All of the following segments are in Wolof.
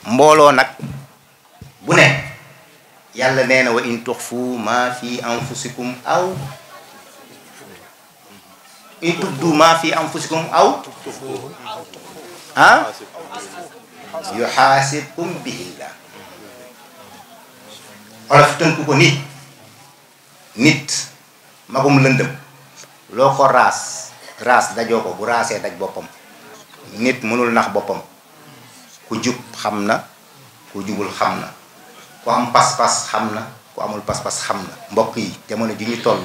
mbooloo nag bu ne yàlla nee na wa in tuxfu ma fi anfusikum aw in tubdu ma fi anfusikum aw yuxaasibkum bihillah. olof tënk ko nit magum lëndëm loo ko raas dajoo ko bu raasee daj boppam. nit mënul nax boppam. ku jub xam na ku jubul xam na ku am pas-pas xam na ku amul pas-pas xam na. mbokk yi jamono ji ñu toll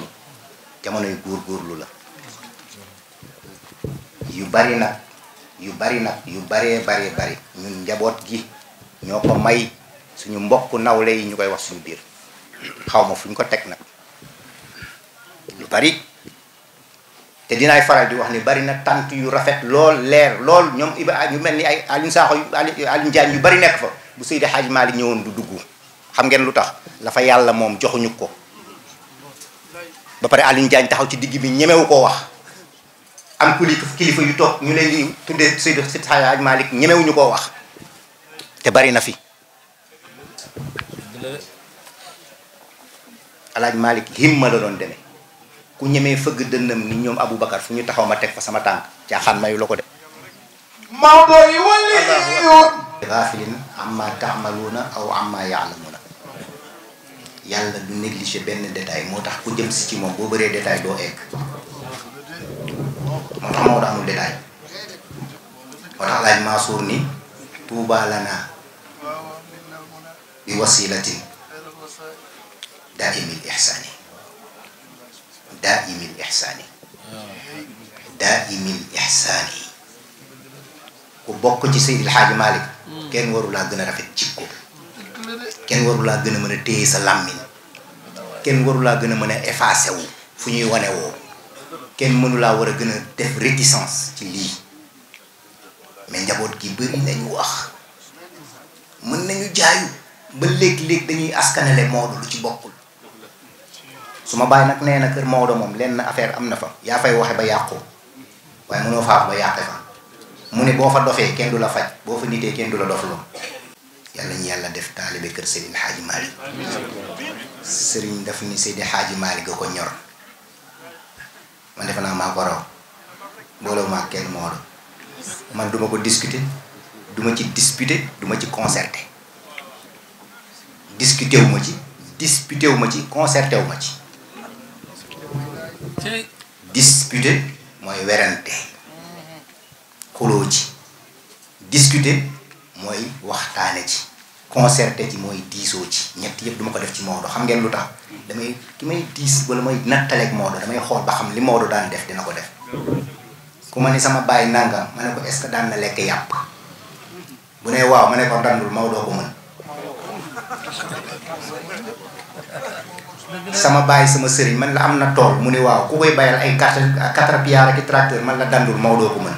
jamono yu góorgóorlu la. yu bari nag yu baree bari ñun njaboot gi ñoo ko may suñu mbokk nawle yi ñu koy wax suñu biir. xaw ma fu ñu ko teg nag lu bari te dinaay faral di wax ni bari na tant yu rafet lool leer lool ñoom ñu mel ni ay Alioune Sakho Alioune Diagne yu bari nekk fa bu Seydi Hadji Malick ñëwoon du dugg. xam ngeen lu tax la fa yàlla moom joxuñu ko ba pare Alioune Diagne taxaw ci digg bi ñemewu koo wax. am kilifa yu toog ñu leen di tuddee Seydi Hadji Malick ñemewuñu koo wax te bari na fi. Alaaji Malick himma la doon demee ku ñemee fëgg dënnam ni ñoom Aboubacar fu ñu taxaw ma teg fa sama tànk caaxaan mayu la ko de. Maodo yi wali gaafilin amma taamaluuna aw amma yaalamuuna. yàlla du négliger benn détail moo tax ku jëm si ci moom boo bëree détail doo egg. moo tax Maodo amul détail moo tax Alaaji Mansour ni tuuba lana bi wasilatin daaimil ihsaani ku bokk ci Seydil Hadji Malick kenn warulaa gën a rafet jikko kenn warulaa gën a mën a téye sa làmmiñ kenn warulaa gën a mën a effacé wu fu ñuy wane woo kenn mënulaa war a gën a def réticence ci lii mais njaboot gi bëri nañu wax mën nañu jaayu ba léeg-léeg dañuy askanale Maodo lu ci bokkul. su ma bàyyi nag nee na kër Maodo moom lenn affaire am na fa yaa fay waxe ba yàqoo waaye mënoo faa wax ba yàqe fa mu ne boo fa dofee kenn du la faj boo fa nitee kenn du la dofloo. yàlla ñu yàlla def taalibe kër Seydil Hadji Malick. sëriñ daf ni Seydi Hadji Malick ga ko ñor man defe naa maa ko raw booloo maa kenn Maodo man duma ko discuter duma ci disputer duma ci concerter discuter wu ma ci disputer wu ma ci concerter wu ma ci. disputer mooy werante xuloo ci discuter mooy waxtaane ci concerté ci mooy diisoo ci ñett yëpp duma ko def ci Maodo xam ngeen lu tax ki may diis wala may nattaleeg Maodo damay xool ba xam li Maodo daan def dina ko def. ku ma ni sama bàyyi nangam ma ne ko est-ce que daan na lekk yàpp bu ne waaw ma ne ko dandul Maodo ko mën. sama bàyyi sama sëriñ man la am na tool mu ne waaw ku koy bayal ay 4 pieds ak tracteur man la dandul Maodo ko mën.